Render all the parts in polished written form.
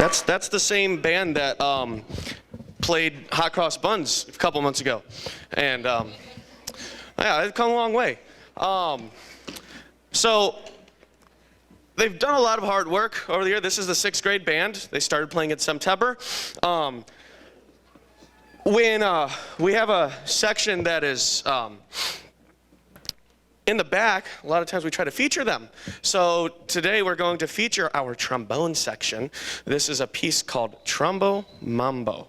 That's the same band that played Hot Cross Buns a couple months ago, and yeah, they've come a long way. So they've done a lot of hard work over the year. This is the 6th grade band. They started playing in September. When we have a section that is in the back, a lot of times we try to feature them. So today we're going to feature our trombone section. This is a piece called Trombo Mambo.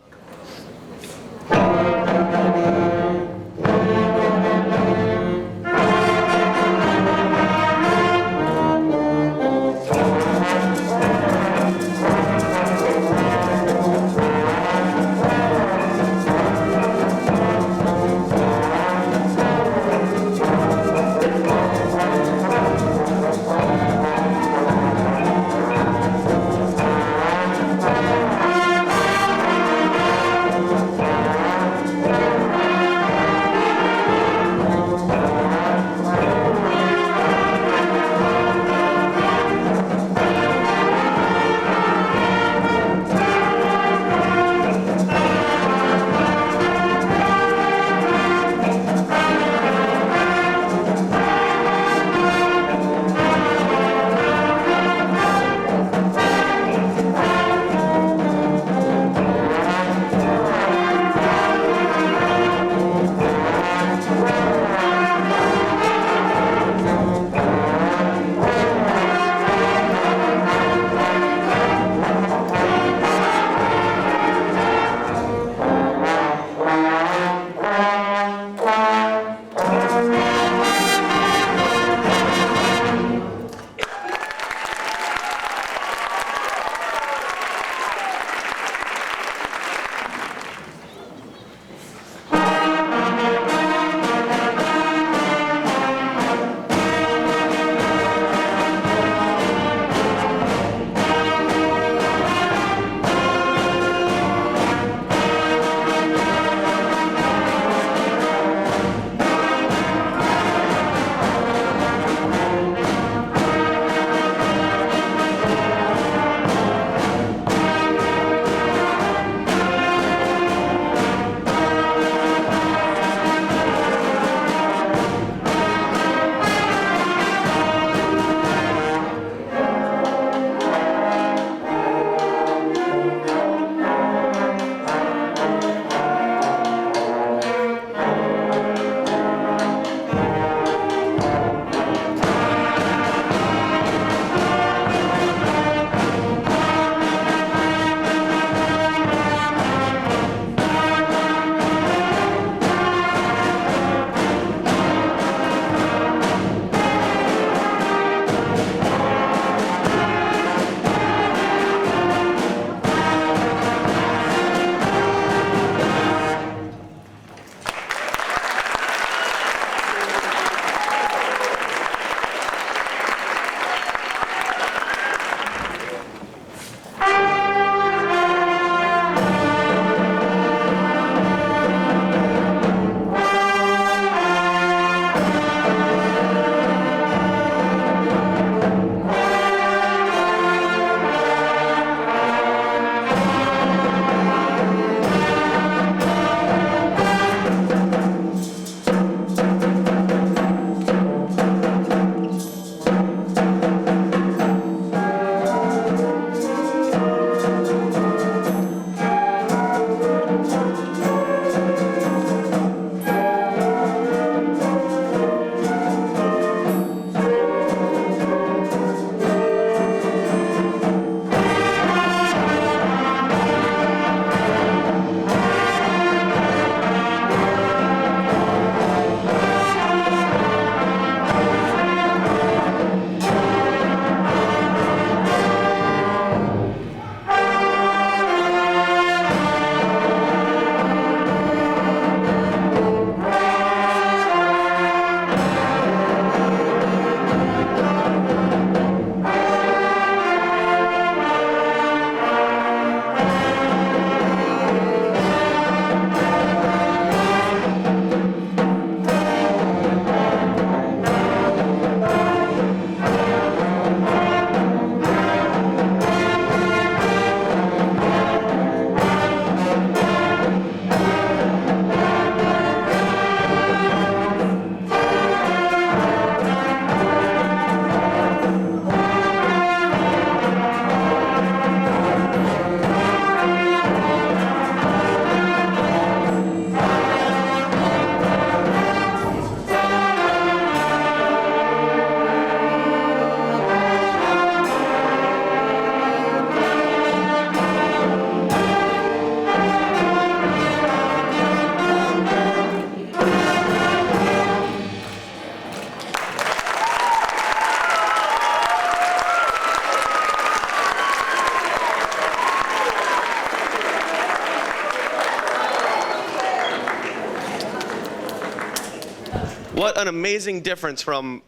What an amazing difference from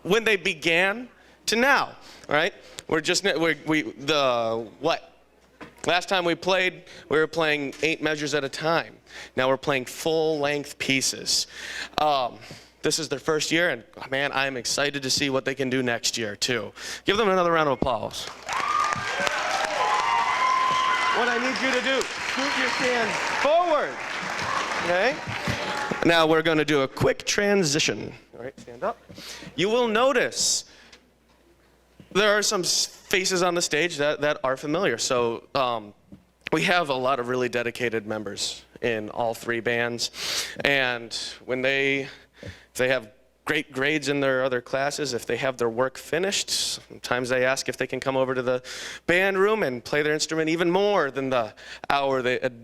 when they began to now, all right? Last time we played, we were playing 8 measures at a time. Now we're playing full-length pieces. This is their first year, and man, I'm excited to see what they can do next year, too. Give them another round of applause. What I need you to do, scoot your stand forward, okay? Now we're going to do a quick transition. All right, stand up. You will notice there are some faces on the stage that are familiar. So we have a lot of really dedicated members in all 3 bands. And when if they have great grades in their other classes, if they have their work finished, sometimes they ask if they can come over to the band room and play their instrument even more than the hour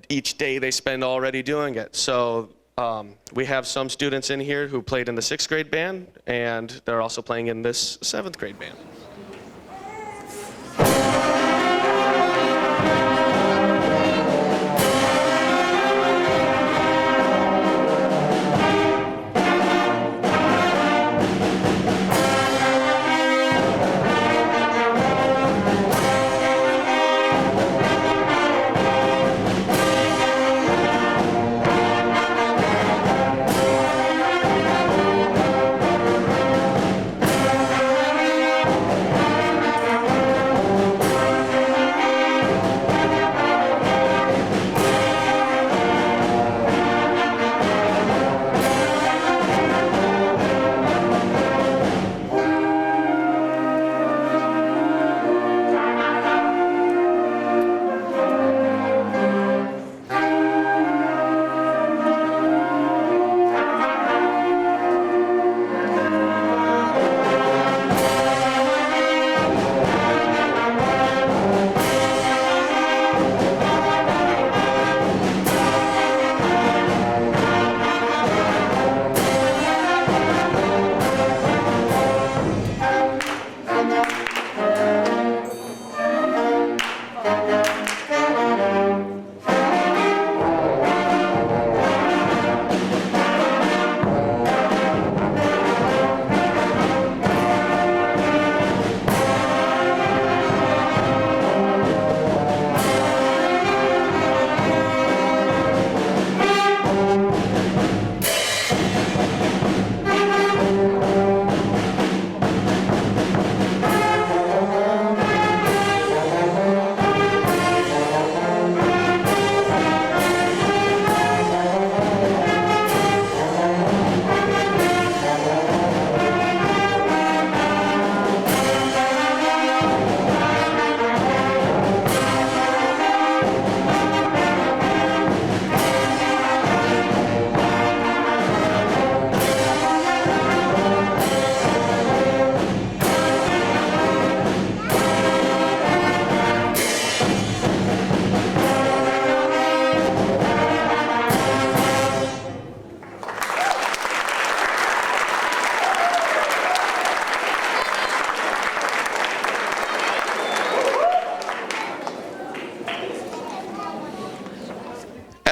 each day they spend already doing it. So we have some students in here who played in the 6th grade band, and they're also playing in this 7th grade band.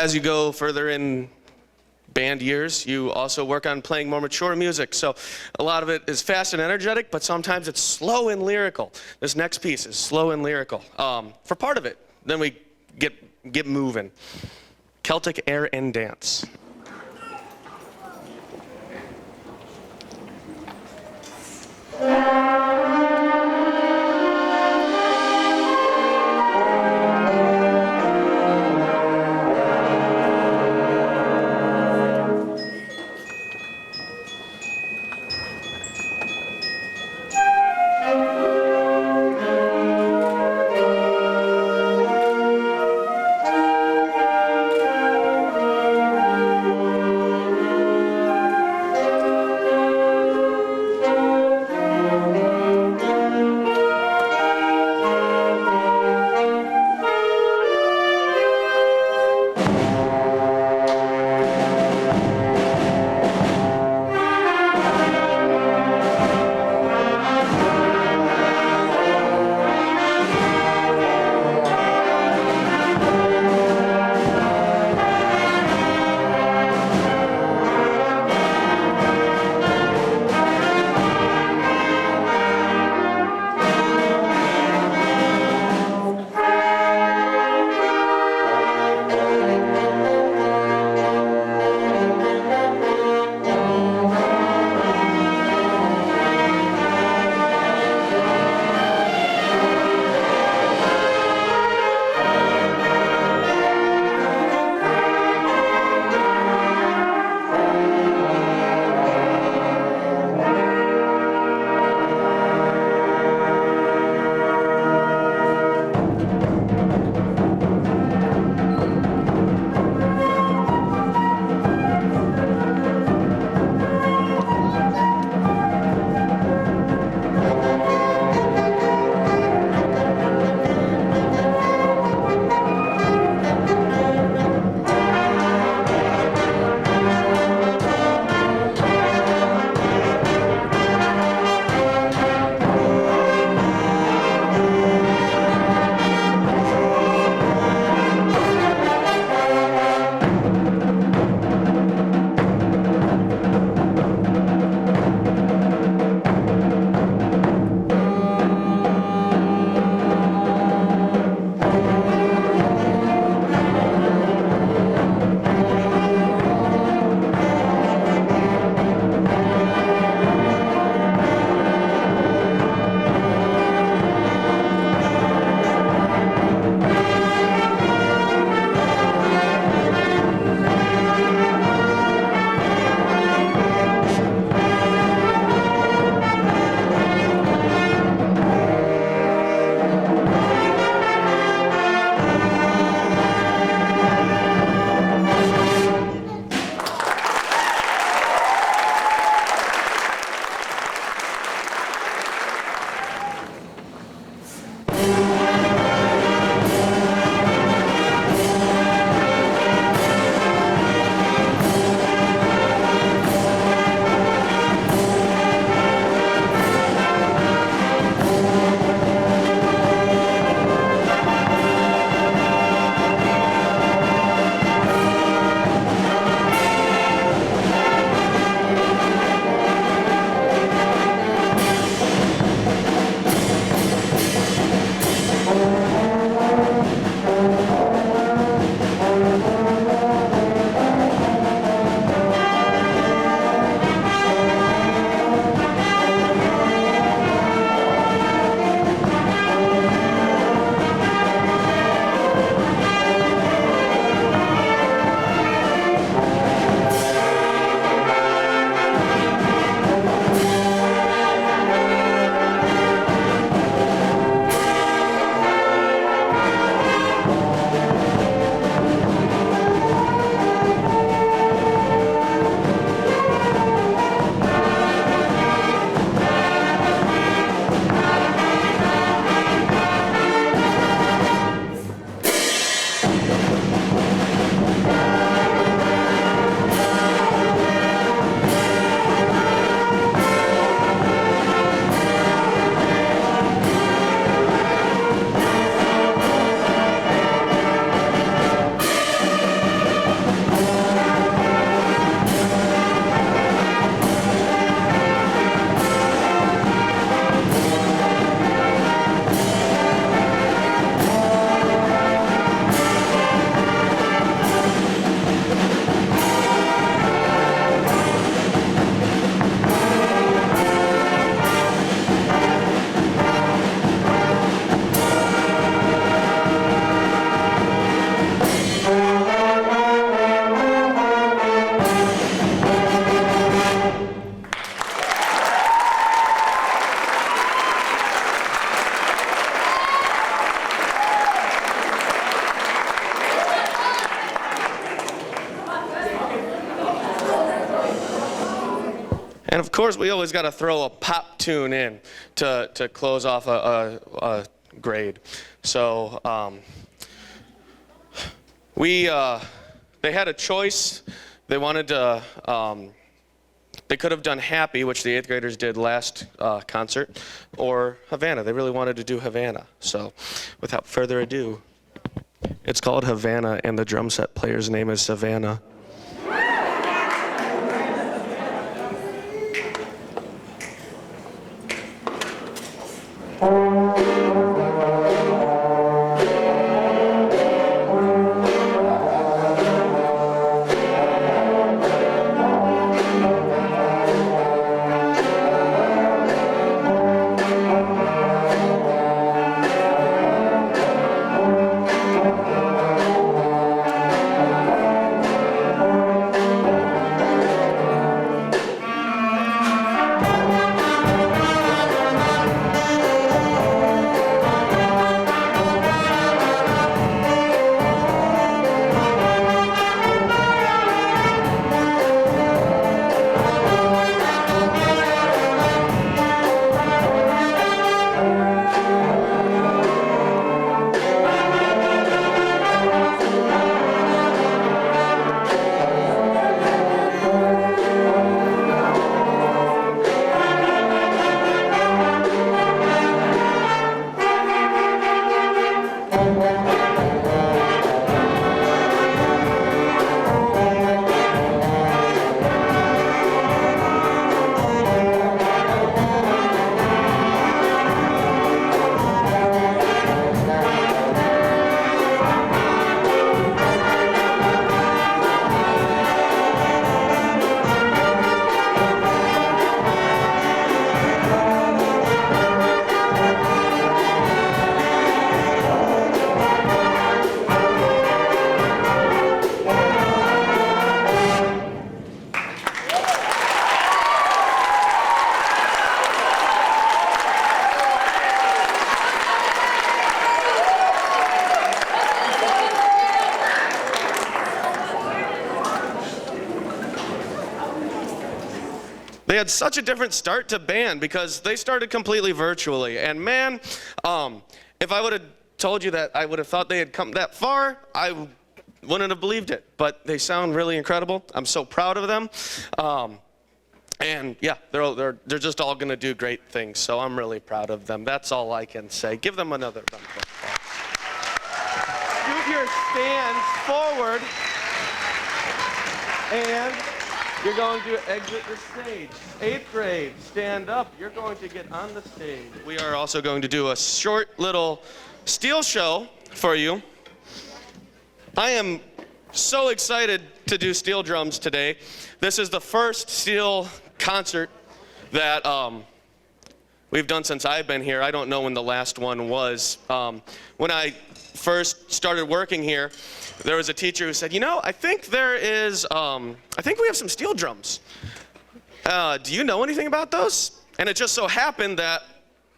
As you go further in band years, you also work on playing more mature music. So a lot of it is fast and energetic, but sometimes it's slow and lyrical. This next piece is slow and lyrical. For part of it, then we get moving. Celtic Air and Dance. of course, we always got to throw a pop tune in to close off a grade. So they had a choice. They wanted to, they could have done Happy, which the 8th graders did last concert, or Havana. They really wanted to do Havana. So without further ado, it's called Havana, and the drum set player's name is Savannah. They had such a different start to band because they started completely virtually. And man, if I would have told you that I would have thought they had come that far, I wouldn't have believed it. But they sound really incredible. I'm so proud of them. And yeah, they're just all going to do great things. So I'm really proud of them. That's all I can say. Give them another round of applause. Scoot your stands forward. And you're going to exit the stage. 8th grade, stand up. You're going to get on the stage. We are also going to do a short little steel show for you. I am so excited to do steel drums today. This is the first steel concert that we've done since I've been here. I don't know when the last one was. When I first started working here, there was a teacher who said, you know, I think we have some steel drums. Do you know anything about those? And it just so happened that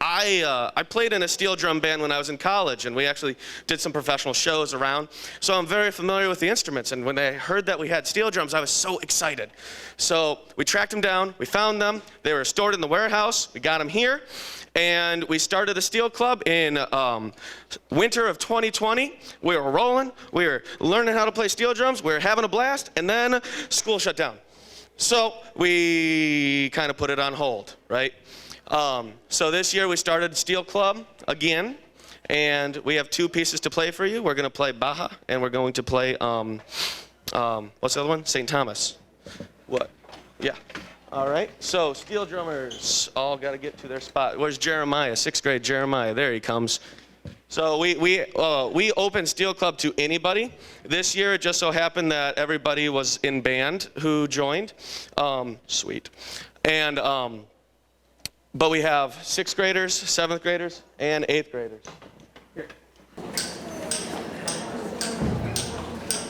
I played in a steel drum band when I was in college, and we actually did some professional shows around. So I'm very familiar with the instruments, and when I heard that we had steel drums, I was so excited. So we tracked them down, we found them, they were stored in the warehouse, we got them here, and we started a steel club in winter of 2020. We were rolling, we were learning how to play steel drums, we were having a blast, and then school shut down. So we kind of put it on hold, right? So this year we started Steel Club again, and we have 2 pieces to play for you. We're going to play Baja, and we're going to play, what's the other one? St. Thomas. What? Yeah. All right. So steel drummers all got to get to their spot. Where's Jeremiah? 6th grade Jeremiah. There he comes. So we opened Steel Club to anybody. This year it just so happened that everybody was in band who joined. Sweet. And but we have 6th graders, 7th graders, and 8th graders. Here.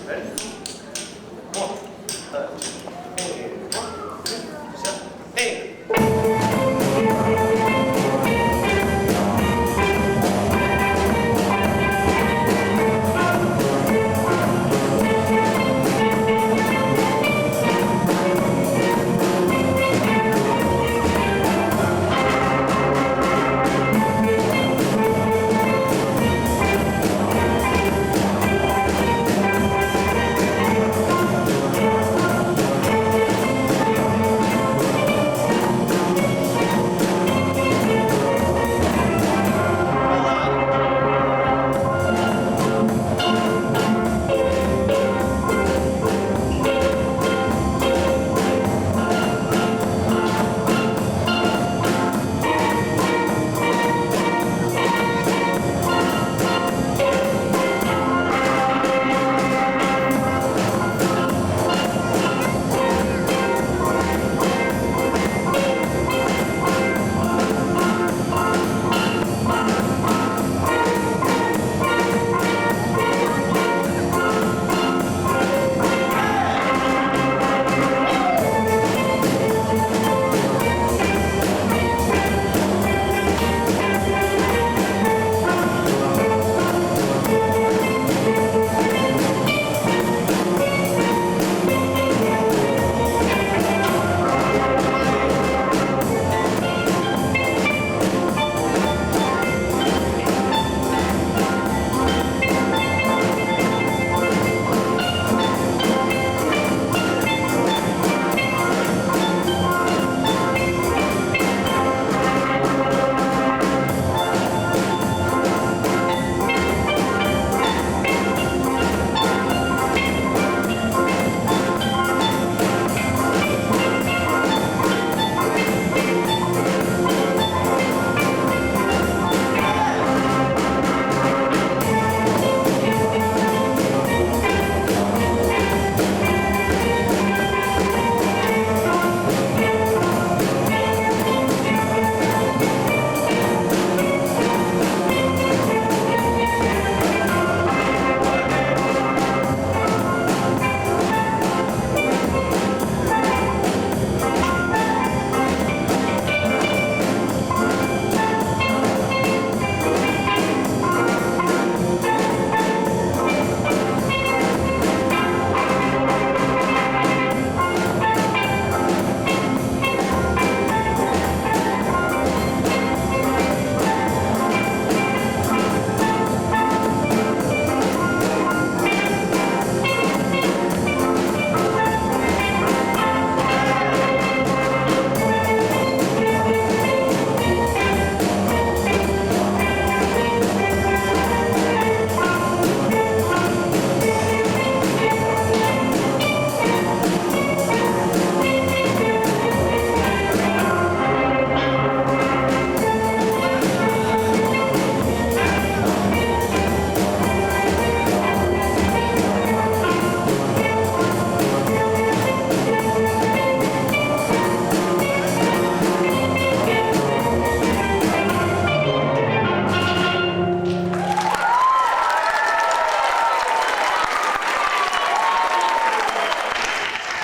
Ready? 1, 2, 7, 8.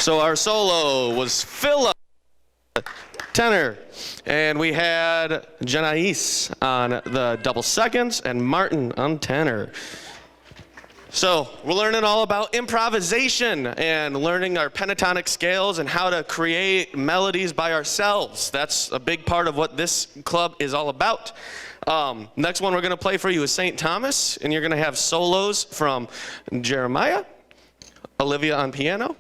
So our solo was Philip, tenor, and we had Jenais on the double seconds and Martin on tenor. So we're learning all about improvisation and learning our pentatonic scales and how to create melodies by ourselves. That's a big part of what this club is all about. Next one we're going to play for you is St. Thomas, and you're going to have solos from Jeremiah, Olivia on piano,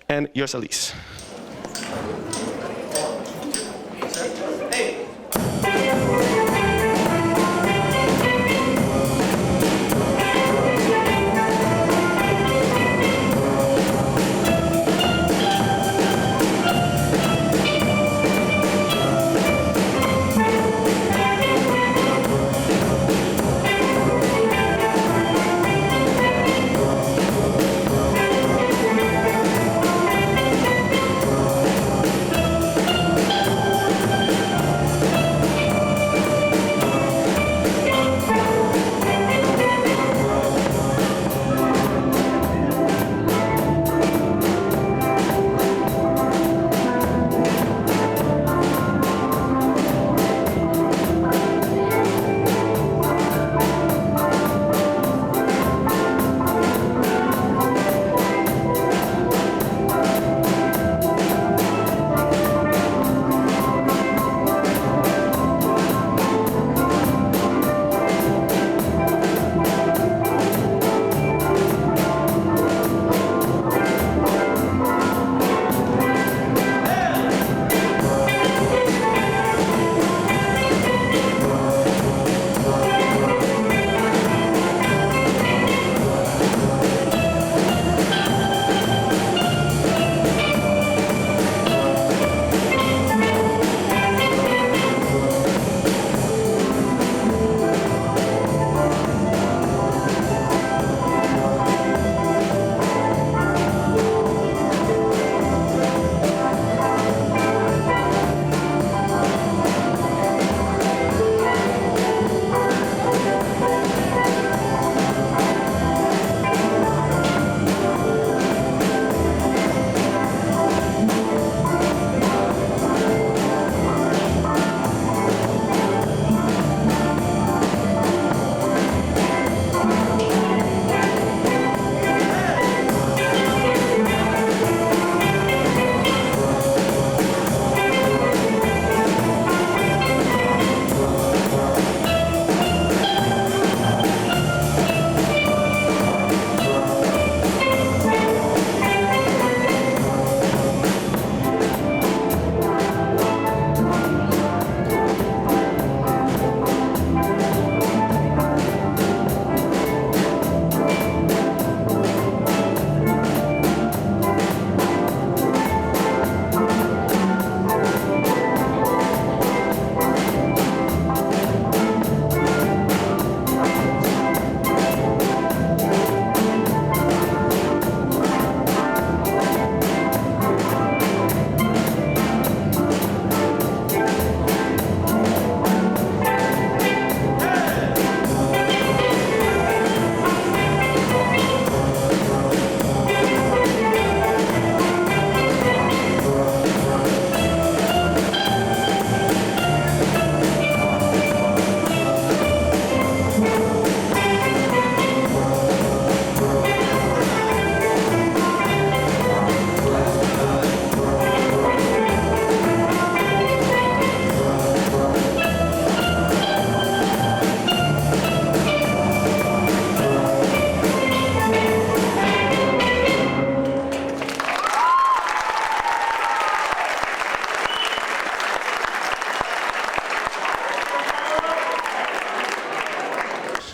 and Yosalis. Hey.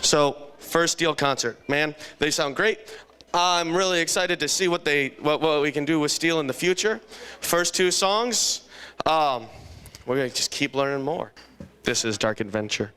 So, first Steel concert, man, they sound great. I'm really excited to see what we can do with Steel in the future. First two songs, we're gonna just keep learning more. This is Dark Adventure.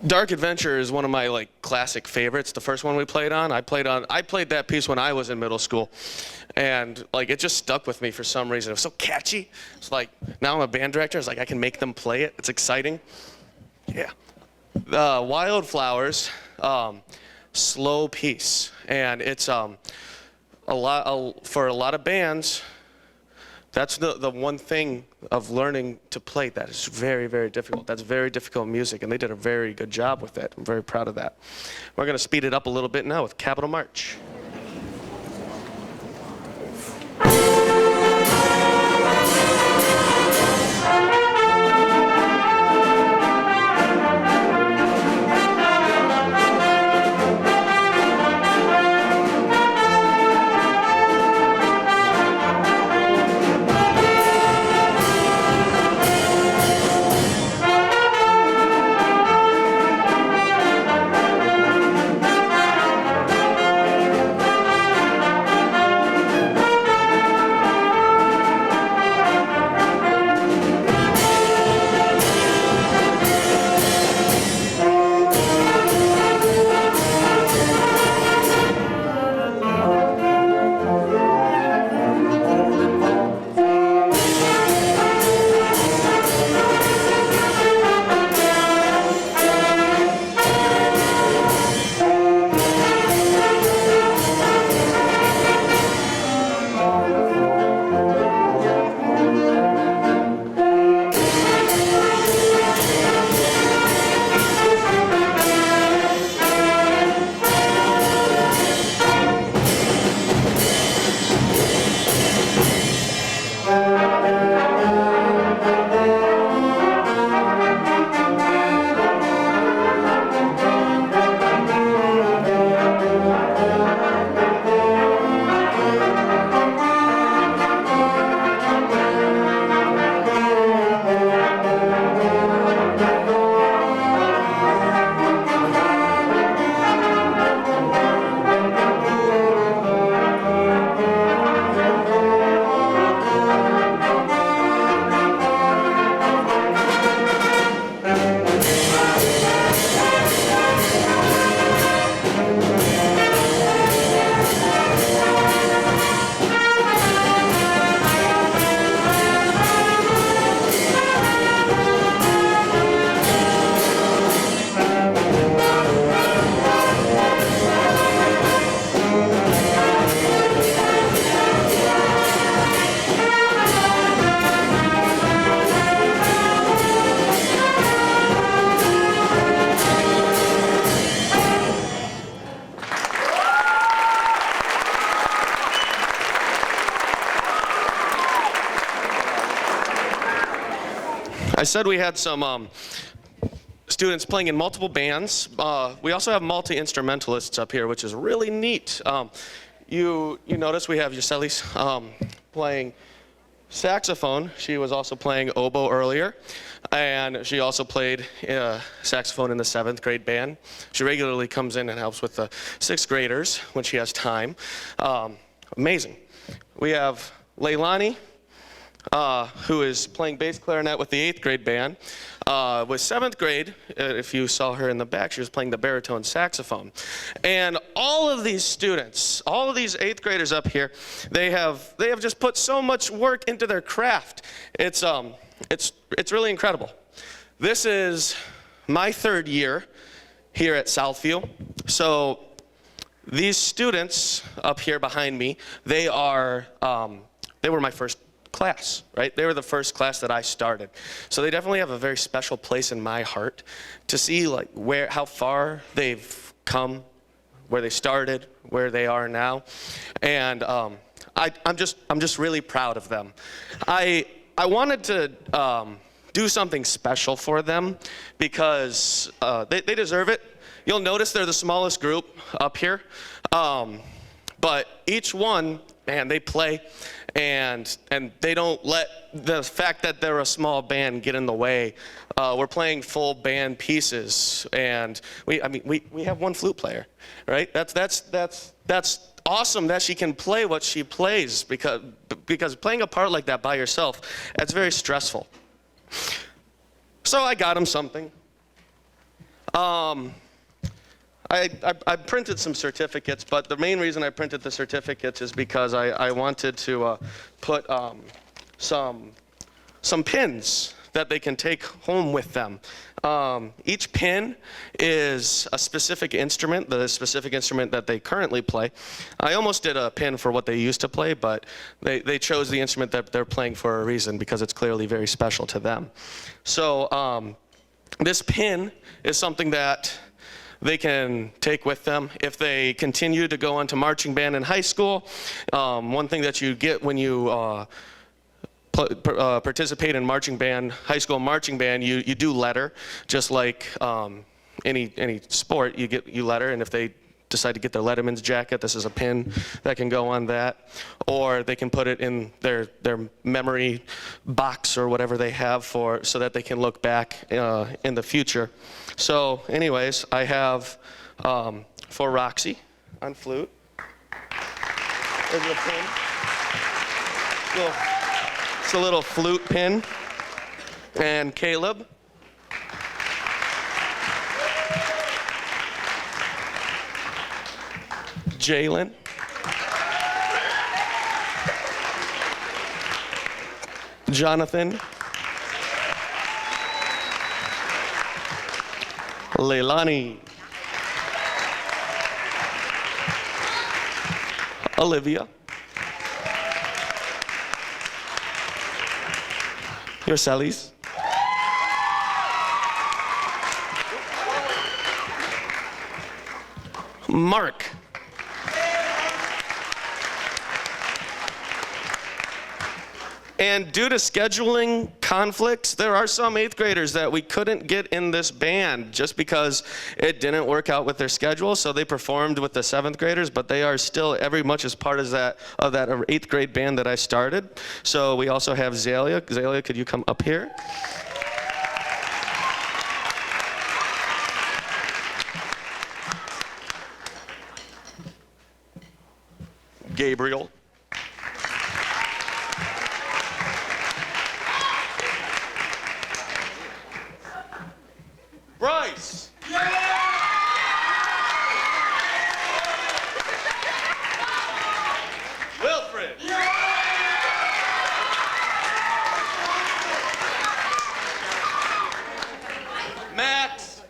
Dark Adventure is one of my classic favorites. The first one we played on, I played that piece when I was in middle school, and it just stuck with me for some reason. It was so catchy. It's now I'm a band director. It's I can make them play it. It's exciting. Yeah. The Wildflowers, slow piece, and it's for a lot of bands. That's the one thing of learning to play that is very, very difficult. That's very difficult music, and they did a very good job with it. I'm very proud of that. We're going to speed it up a little bit now with Capital March. I said we had some students playing in multiple bands. We also have multi-instrumentalists up here, which is really neat. You notice we have Yuselis playing saxophone. She was also playing oboe earlier, and she also played saxophone in the 7th grade band. She regularly comes in and helps with the 6th graders when she has time. Amazing. We have Leilani, who is playing bass clarinet with the 8th grade band. With 7th grade, if you saw her in the back, she was playing the baritone saxophone. And all of these students, all of these 8th graders up here, they have just put so much work into their craft. It's really incredible. This is my 3rd year here at Southview. So these students up here behind me, they were my first class, right? They were the first class that I started. So they definitely have a very special place in my heart to see how far they've come, where they started, where they are now. And I'm just really proud of them. I wanted to do something special for them because they deserve it. You'll notice they're the smallest group up here. But each one, man, they play, and they don't let the fact that they're a small band get in the way. We're playing full band pieces, and we have one flute player, right? That's awesome that she can play what she plays, because playing a part like that by yourself, that's very stressful. So I got them something. I printed some certificates, but the main reason I printed the certificates is because I wanted to put some pins that they can take home with them. Each pin is a specific instrument, the specific instrument that they currently play. I almost did a pin for what they used to play, but they chose the instrument that they're playing for a reason, because it's clearly very special to them. So this pin is something that they can take with them if they continue to go on to marching band in high school. One thing that you get when you participate in marching band, high school marching band, you do letter, just like any sport, you letter, and if they decide to get their Letterman's jacket, this is a pin that can go on that, or they can put it in their memory box or whatever they have so that they can look back in the future. So anyways, I have for Roxy on flute. There's a pin. It's a little flute pin. And Caleb. Jalen. Jonathan. Leilani. Olivia. Yourselves. Mark. And due to scheduling conflicts, there are some 8th graders that we couldn't get in this band just because it didn't work out with their schedule. So they performed with the 7th graders, but they are still every much as part of that 8th grade band that I started. So we also have Zalia. Zalia, could you come up here? Gabriel. Bryce. Wilfred. Max.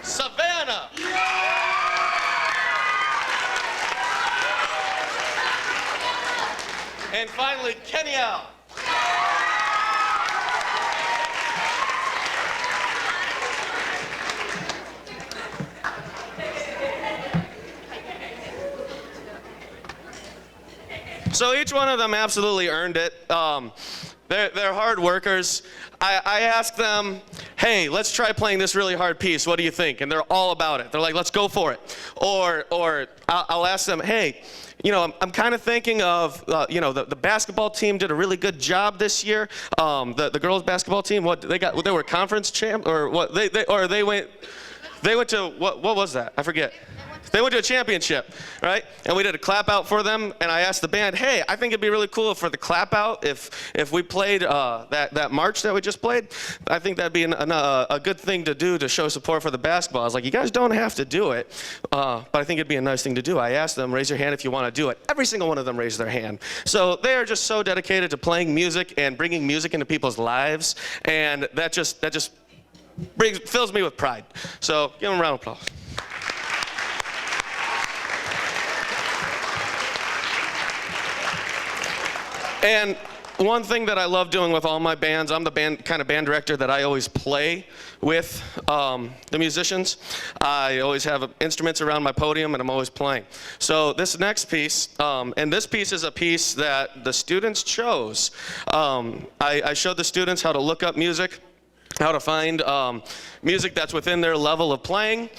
Savannah. And finally, Kenya. So each one of them absolutely earned it. They're hard workers. I asked them, hey, let's try playing this really hard piece. What do you think? And they're all about it. They're like, let's go for it. Or I'll ask them, hey, I'm kind of thinking of, the basketball team did a really good job this year. The girls basketball team, they were conference champ, or what? They went to what was that? I forget. They went to a championship, right? And we did a clap out for them, and I asked the band, hey, I think it'd be really cool for the clap out if we played that march that we just played. I think that'd be a good thing to do to show support for the basketball. I was like, you guys don't have to do it, but I think it'd be a nice thing to do. I asked them, raise your hand if you want to do it. Every single one of them raised their hand. So they are just so dedicated to playing music and bringing music into people's lives, and that just fills me with pride. So give them a round of applause. And one thing that I love doing with all my bands, I'm the kind of band director that I always play with the musicians. I always have instruments around my podium, and I'm always playing. So this next piece, and this piece is a piece that the students chose. I showed the students how to look up music, how to find music that's within their level of playing,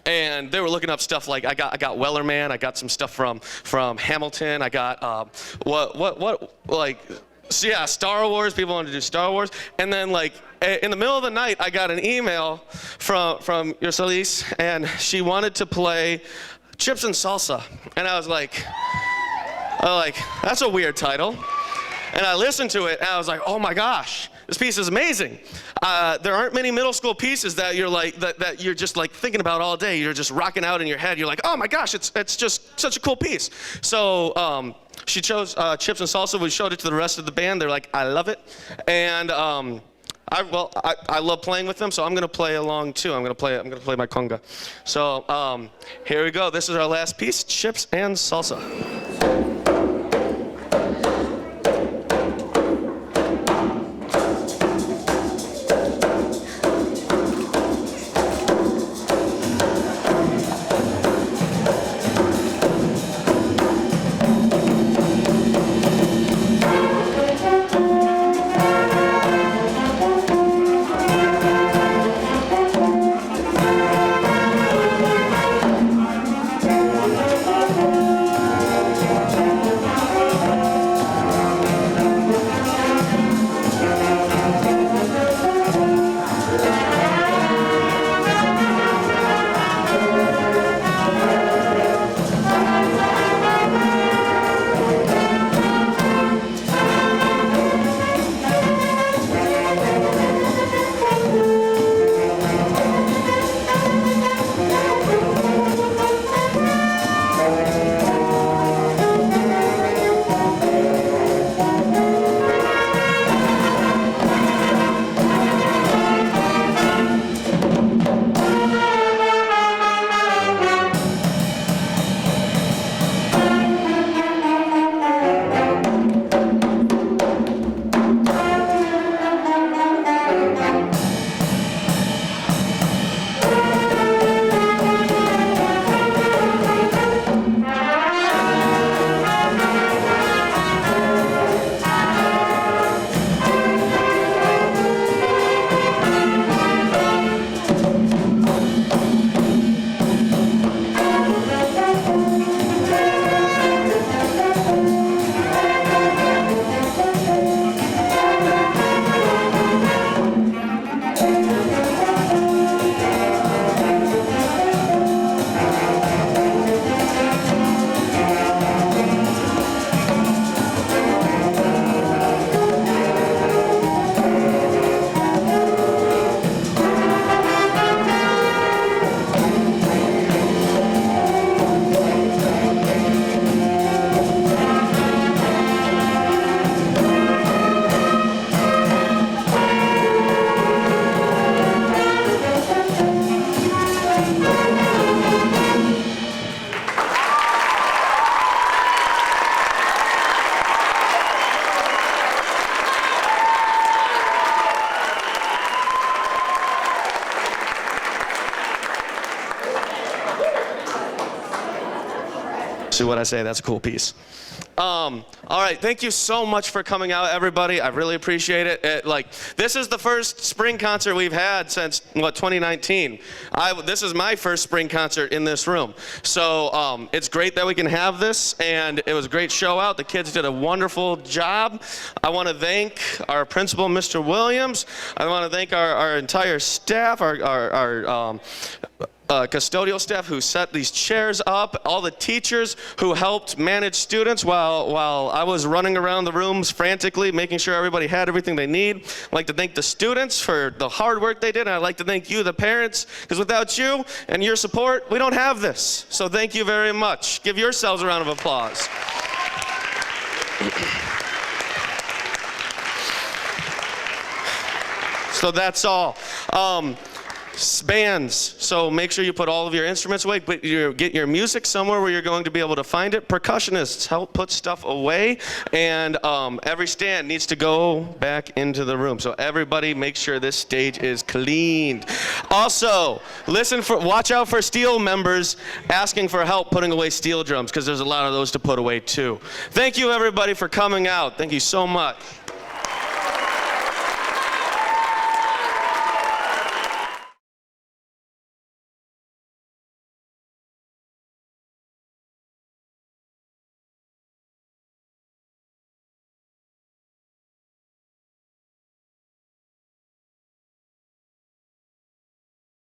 and they were looking up stuff like I got Wellerman, I got some stuff from Hamilton, I got Star Wars. People wanted to do Star Wars, and then in the middle of the night, I got an email from Yourselves, and she wanted to play Chips and Salsa, and I was like, that's a weird title, and I listened to it, and I was like, oh my gosh. This piece is amazing. There aren't many middle school pieces that you're like that you're just like thinking about all day. You're just rocking out in your head. You're like, oh my gosh, it's just such a cool piece. So she chose Chips and Salsa. We showed it to the rest of the band. They're like, I love it. And I love playing with them, so I'm gonna play along too. I'm gonna play my conga. So here we go. This is our last piece, Chips and Salsa. See what I say? That's a cool piece. All right, thank you so much for coming out, everybody. I really appreciate it. This is the first spring concert we've had since, 2019. This is my first spring concert in this room. So it's great that we can have this, and it was a great show out. The kids did a wonderful job. I want to thank our principal, Mr. Williams. I want to thank our entire staff, our custodial staff who set these chairs up, all the teachers who helped manage students while I was running around the rooms frantically, making sure everybody had everything they need. I'd like to thank the students for the hard work they did, and I'd like to thank you, the parents, because without you and your support, we don't have this. So thank you very much. Give yourselves a round of applause. So that's all. Bands, so make sure you put all of your instruments away, but get your music somewhere where you're going to be able to find it. Percussionists, help put stuff away, and every stand needs to go back into the room. So everybody make sure this stage is cleaned. Also, watch out for steel members asking for help putting away steel drums, because there's a lot of those to put away too. Thank you everybody for coming out. Thank you so much.